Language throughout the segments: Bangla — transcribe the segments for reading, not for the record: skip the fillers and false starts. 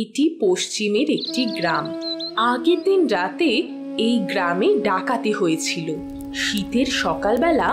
এটি পশ্চিমের একটি গ্রাম। আগের দিন রাতে এই গ্রামে ডাকাতি হয়েছিল। শীতের সকালবেলা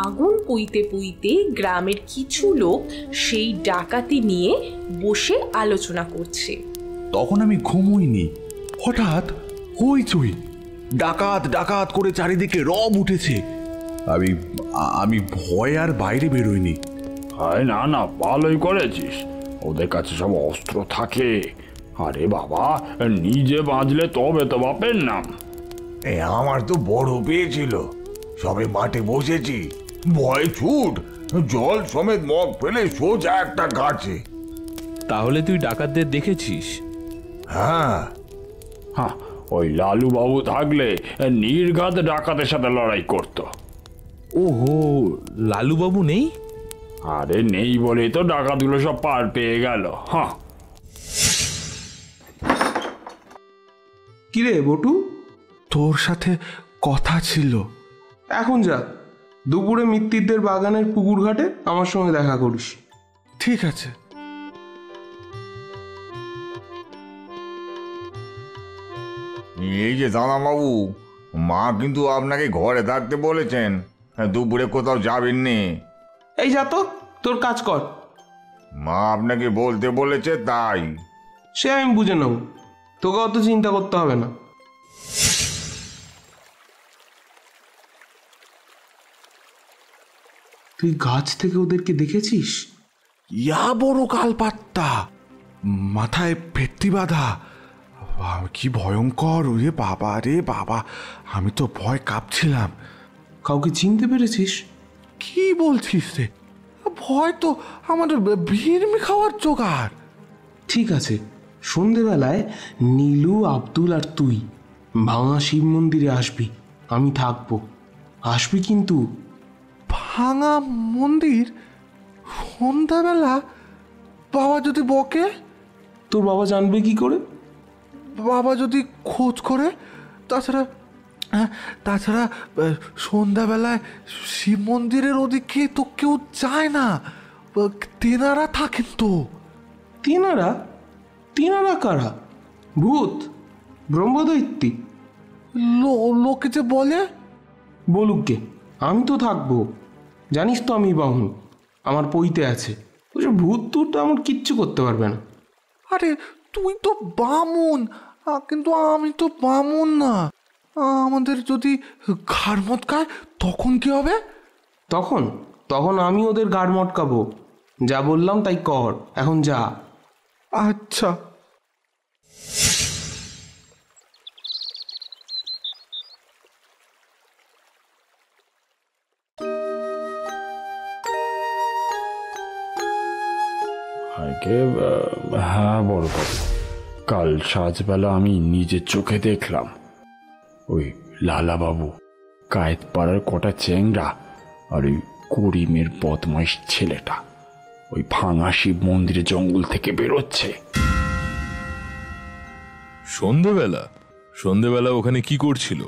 আগুন পুইতে পুইতে গ্রামের কিছু লোক সেই ডাকাতি নিয়ে বসে আলোচনা করছে। তখন আমি ঘুমোইনি, হঠাৎ হইচই, ডাকাত ডাকাত করে চারিদিকে রব উঠেছে। আমি আমি ভয় আর বাইরে বেরোইনি। হায় না না, ভালোই করেছিস। ওদের কাছে সব অস্ত্র থাকে। আরে বাবা, নিজে বাঁচলে তবে তো বাপের নাম। আমার তো বড় পেয়েছিল, সবে মাঠে বসেছি, ভয় ছুট, জল সমেত মগ ফেলে সোজা একটা গাছে। তাহলে তুই ডাকাতদের দেখেছিস? হ্যাঁ হ্যাঁ, ওই লালু বাবু থাকলে নির্ঘাত ডাকাতের সাথে লড়াই করত। ওহো, লালুবাবু নেই? আরে নেই বলেই তো ডাকাতগুলো সব পার পেয়ে গেল। হ্যাঁ। কিরে বটু, তোর সাথে কথা ছিল। এখন যা, দুপুরে মিত্তিরদের বাগানের পুকুর ঘাটে আমার সঙ্গে দেখা করিস। ঠিক আছে। এই যে দাদাবাবু, মা কিন্তু আপনাকে ঘরে থাকতে বলেছেন, দুপুরে কোথাও যাবেন নি। এই যা তো, তোর কাজ কর। মা আপনাকে বলতে বলেছে তাই। সে আমি বুঝে নেব, তোকে অত চিন্তা করতে হবে না। তুই গাছ থেকে ওদেরকে দেখেছিস? ইয়া বড় কালপাত্তা, মাথায় পেট্টি বাঁধা, কি ভয়ঙ্কর! ওরে বাবা রে বাবা, আমি তো ভয় কাঁপছিলাম। কাউকে চিনতে পেরেছিস? কি বলছিস রে? ভয় তো আমাদের ভিড়মি খাওয়ার জোগাড়। ঠিক আছে, সন্ধেবেলায় নীলু, আব্দুল আর তুই ভাঙা শিব মন্দিরে আসবি, আমি থাকবো। আসবি কিন্তু। ভাঙা মন্দির সন্ধ্যাবেলা? বাবা যদি বকে? তোর বাবা জানবে কি করে? বাবা যদি খোঁজ করে? তাছাড়া সন্ধ্যাবেলায় শিব মন্দিরের ওদিকে তো কেউ যায় না, তেনারা থাকেন তো। তিনারা? তিনারা কারা? ভূত? ব্রহ্মদৈত্যী? লোকে যে বলে। বলুক গে, আমি তো থাকবো। জানিস তো আমি বামুন, আমার পইতে আছে। ওসব ভূত টুত আমার কিচ্ছু করতে পারবে না। আরে তুই তো বামুন, কিন্তু আমি তো বামুন না। আমাদের যদি ঘাড় মটকায় তখন কি হবে? তখন আমি ওদের গাড় মটকাবো। যা বললাম তাই কর, এখন যা। আচ্ছা। হ্যাঁ বড় বাবু, কাল সাজবেলা আমি নিজের চোখে দেখলাম ওই লালা বাবু, কায়েত পাড়ার কটা চ্যাংড়া আর ওই করিমের বদমাইশ ছেলেটা ওই ভাঙা শিব মন্দিরে জঙ্গল থেকে বেরোচ্ছে। সন্ধেবেলা ওখানে কি করছিল?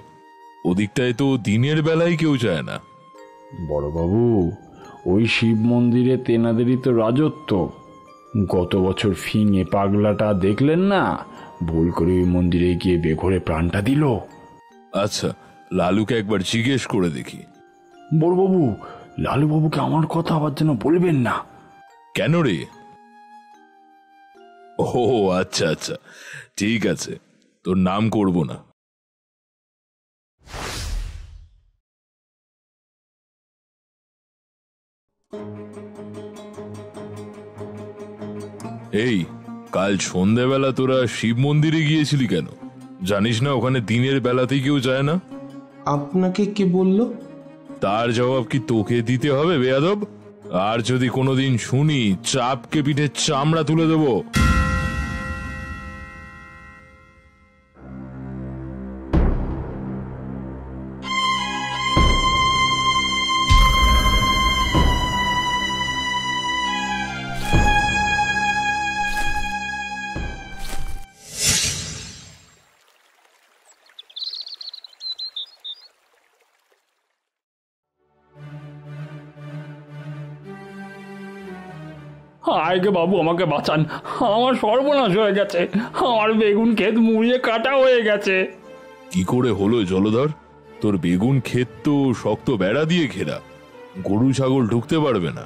ওদিকটায় তো দিনের বেলায় কেউ যায় না। বড় বাবু, ওই শিব মন্দিরে তেনাদেরই তো রাজত্ব। গত বছর ফিঙে পাগলাটা দেখলেন না, ভুল করে ওই মন্দিরে গিয়ে বেঘরে প্রাণটা দিল। আচ্ছা, লালুকে একবার জিজ্ঞেস করে দেখি। বড়বাবু, লালু বাবুকে আমার কথা আবার যেন বলবেন না। কেন রে? ও আচ্ছা আচ্ছা, ঠিক আছে, তোর নাম করব না। এই, কাল সন্ধ্যাবেলা তোরা শিব মন্দিরে গিয়েছিলি কেন? জানিস না ওখানে দিনের বেলাতেই কেউ যায় না? আপনাকে কে বলল? তার জবাব কি তোকে দিতে হবে বেয়াদব? আর যদি কোনোদিন শুনি, চাপকে পিঠে চামড়া তুলে দেবো। আগে বাবু আমাকে বাঁচান, আমার সর্বনাশ হয়ে গেছে, আমার বেগুন ক্ষেত মুড়িয়ে কাটা হয়ে গেছে। কি করে হলো জলধর? তোর বেগুন ক্ষেত তো শক্ত বেড়া দিয়ে ঘেরা, গরু ছাগল ঢুকতে পারবে না।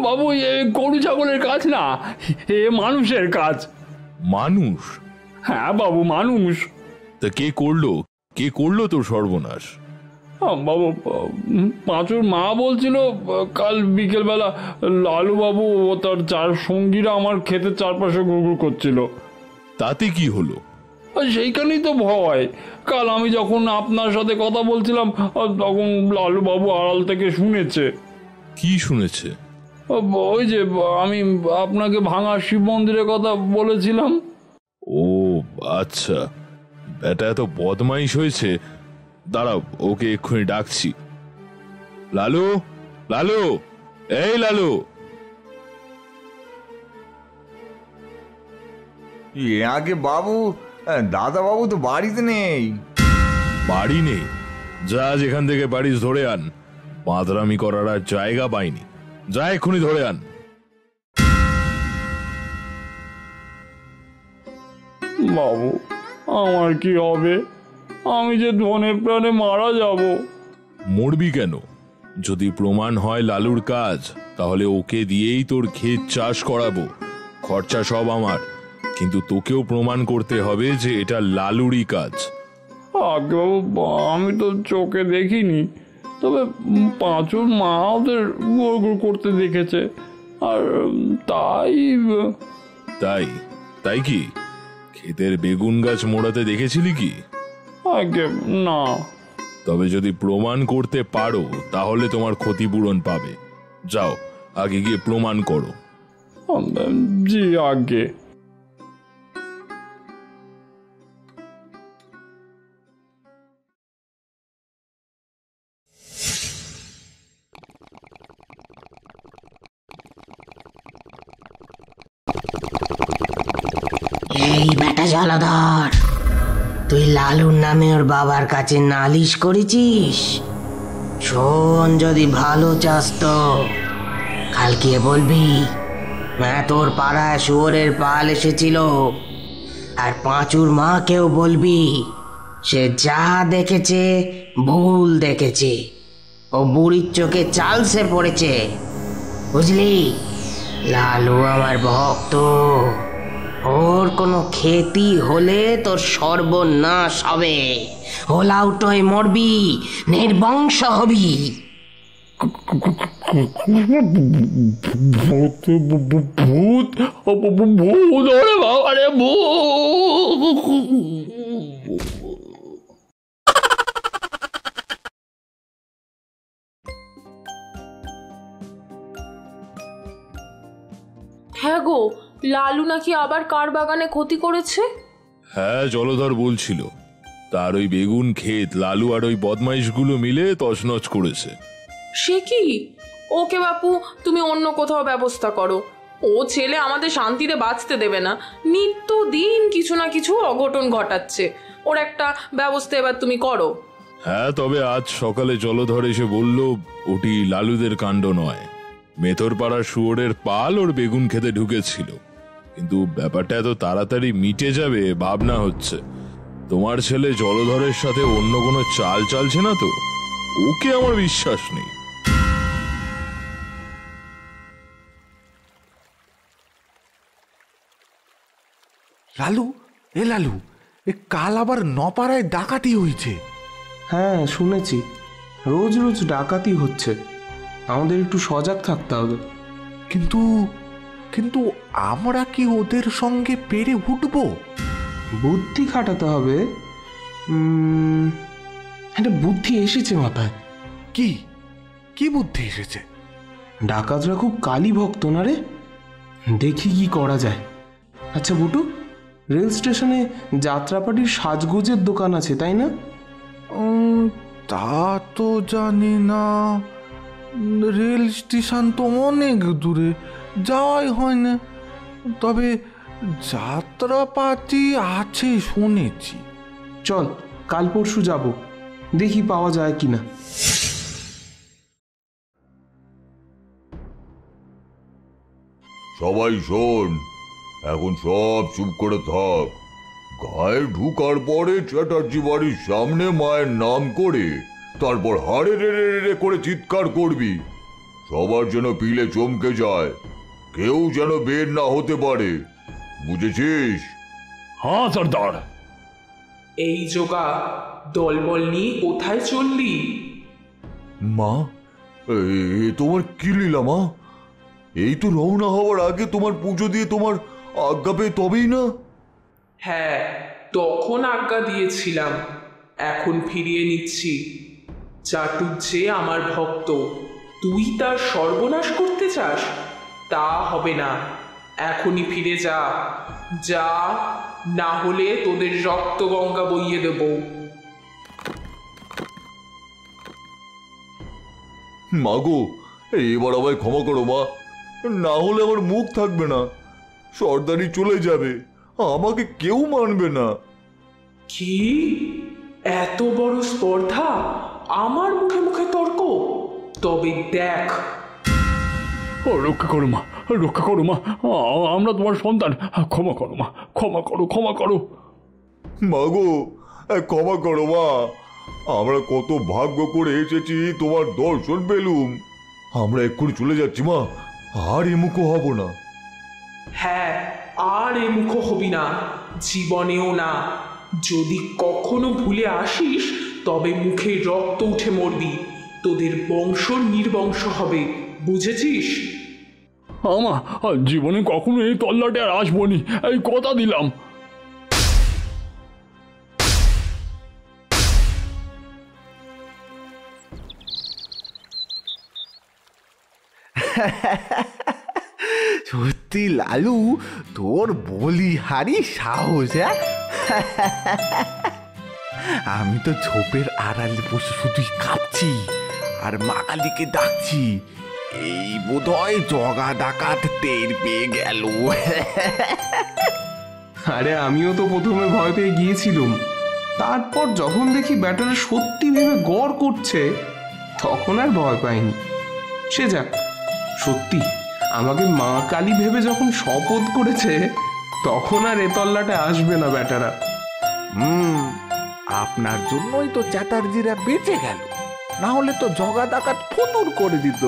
বাবু এ গরু ছাগলের কাজ না, এ মানুষের কাজ। মানুষ? হ্যাঁ বাবু, মানুষ। তা কে করলো, কে করলো তোর সর্বনাশ? বাবু পাঁচুর মা বলছিল কাল বিকেলবেলা লালু বাবু ও তার চার সঙ্গীরা আমার ক্ষেতের চারপাশে ঘুরঘুর করছিল। তাতে কি হলো? সেইখানেই তো ভয়। কাল আমি যখন আপনার সাথে কথা বলছিলাম তখন লালু বাবু আড়াল থেকে শুনেছে। কি শুনেছে? ওই যে আমি আপনাকে ভাঙা শিব মন্দিরের কথা বলেছিলাম। ও আচ্ছা, বেটা এত বদমাইশ হয়েছে। দাঁড়াও, ওকে এক্ষুনি ডাকছি। লালু, লালু, এই লালু। আগে বাবু, দাদা বাবু তো বাড়িতে নেই। বাড়ি নেই? যা যেখান থেকে পারিস ধরে আন, বাঁদরামি করার আর জায়গা পাইনি। যা এক্ষুনি ধরে আন। বাবু আমার কি হবে? আমি যে ধনে প্রাণে মারা যাব। মরবি কেন? যদি প্রমাণ হয় লালুর কাজ, তাহলে ওকে দিয়েই তোর ক্ষেত চাষ করাবো, খরচা সব আমার। কিন্তু তোকেও প্রমাণ করতে হবে যে এটা লালুরই কাজ। আগে বাবু আমি তো চোখে দেখিনি, তবে পাঁচুর মা ওদের গুড় করতে দেখেছে, আর তাই। তাই? তাই কি ক্ষেতের বেগুন গাছ মোড়াতে দেখেছিলি কি? আগে না। তবে যদি প্রমাণ করতে পারো তাহলে তোমার ক্ষতিপূরণ পাবে। যাও, আগে গিয়ে প্রমাণ করো। জি আগে। এই বেটা জলধর, তুই লালুর নামে ওর বাবার কাছে নালিশ করেছিস? শোন, যদি ভালো চাস তো কালকে বলবি তোর পাড়ায় শুয়োরের পাল এসেছিল, আর পাঁচুর মাকেও বলবি সে যা দেখেছে ভুল দেখেছে, ও বুড়ির চোখে চালসে পড়েছে, বুঝলি? লালু আমার ভক্ত, ওর কোনো ক্ষতি হলে তোর সর্বনাশ হবে, হোলাউট হয়ে মরবি, নির্বংশ হবি। ভূত ভূত ভূত, ওরে বাবা রে, ভূত! হ্যাঁ গো, লালু নাকি আবার কার বাগানে ক্ষতি করেছে? হ্যাঁ, জলধর বলছিল তার ওই বেগুন ক্ষেত লালু আর ওই বদমাইশগুলো মিলে তছনছ করেছে। সে কি? ওকে বাপু, তুমি অন্য কোথাও ব্যবস্থা করো। ও ছেলে আমাদের শান্তিতে বাঁচতে দেবে না, নিত্যদিন কিছু না কিছু অঘটন ঘটাচ্ছে। ওর একটা ব্যবস্থা এবার তুমি করো। হ্যাঁ, তবে আজ সকালে জলধর এসে বলল ওটি লালুদের কাণ্ড নয়, মেথর পাড়ার শুয়োরের পাল ওর বেগুন খেতে ঢুকেছিল। কিন্তু ব্যাপারটা এত তাড়াতাড়ি মিটে যাবে ভাবনা হচ্ছে। তোমার ছেলে জলধরের সাথে অন্য কোনো চাল চালছে না তো? ওকে আমার বিশ্বাস নেই। লালু, এ লালু, এ কাল আবার নপাড়ায় ডাকাতি হয়েছে। হ্যাঁ শুনেছি, রোজ রোজ ডাকাতি হচ্ছে, আমাদের একটু সজাগ থাকতে হবে। কিন্তু কিন্তু আমরা কি ওদের সঙ্গে পেরে উঠবো? বুদ্ধি খাটাতে হবে। একটা বুদ্ধি এসেছে মাথায়। কি কি বুদ্ধি এসেছে? ডাকাতরা খুব কালী ভক্ত না রে, দেখি কি করা যায়। আচ্ছা বুটু, রেল স্টেশনে যাত্রাপাটির সাজগোজের দোকান আছে তাই না? তা তো জানি না, রেল স্টেশন তো অনেক দূরে, যাওয়াই হয় না। তবে যাত্রাপাতি আছে শুনেছি। চল কাল পরশু যাব, দেখি পাওয়া যায় কিনা। সবাই শোন, এখন সব চুপ করে থাক। গায়ে ঢুকার পরে চ্যাটার্জি বাড়ির সামনে মায়ের নাম করে তারপর হাড়ে রে রে রে করে চিৎকার করবি। সবার যেন পিলে চমকে যায়, কেউ যেন বের না হতে পারে, বুঝেছিস? হ্যাঁ সর্দার। এই যোগা, দলবল নিয়ে কোথায় চললি? মা, এ তোমার কি লীলা মা? এই তো রওনা হওয়ার আগে তোমার পুজো দিয়ে তোমার আজ্ঞা পেয়ে তবেই না? হ্যাঁ, তখন আজ্ঞা দিয়েছিলাম, এখন ফিরিয়ে নিচ্ছি। চাটুর যে আমার ভক্ত, তুই তার সর্বনাশ করতে চাস? তা হবে না, এখনই ফিরে যা। যা, না হলে তোদের রক্ত গঙ্গা বইয়ে দেব। মাগো, এবার আমায় ক্ষমা করো মা, না হলে আমার মুখ থাকবে না, সর্দারি চলে যাবে, আমাকে কেউ মানবে না। কি এত বড় স্পর্ধা, আমার মুখে মুখে তর্ক? তবে দেখ। রক্ষা করো মা, রক্ষা করো মা, আমরা তোমার সন্তান। ক্ষমা করো মা, ক্ষমা করো, ক্ষমা করো। মাগো, ক্ষমা করো মা, আমরা কত ভাগ্য করে এসেছি তোমার দর্শন পেলুম। আমরা এক্ষুনি চলে যাচ্ছি মা, আর এমুখো হব না। হ্যাঁ, আর এ মুখ হবি না, জীবনেও না। যদি কখনো ভুলে আসিস তবে মুখে রক্ত উঠে মরবি, তোদের বংশ নির্বংশ হবে, বুঝেছিস? আমা, জীবনে কখনো এই তল্লাটে আর আসবনি, এই কথা দিলাম। সত্যি লালু, তোর বলিহারি সাহস। আমি তো ঝোপের আড়ালে বসে শুধুই কাঁপছি আর মা কালীকে ডাকছি। এই বোধহয় জগা ডাকাত টের পেয়ে গেল। আরে আমিও তো প্রথমে ভয় পেয়ে গিয়েছিলাম, তারপর যখন দেখি ব্যাটারা সত্যি ভেবে গড় করছে তখন আর ভয় পাইনি। সে যাক, সত্যি আমাকে মা কালী ভেবে যখন শপথ করেছে তখন আর এ তল্লাটে আসবে না ব্যাটারা। আপনার জন্যই তো চ্যাটার্জিরা বেঁচে গেল, না হলে তো জগা ডাকাত ফতুর করে দিত।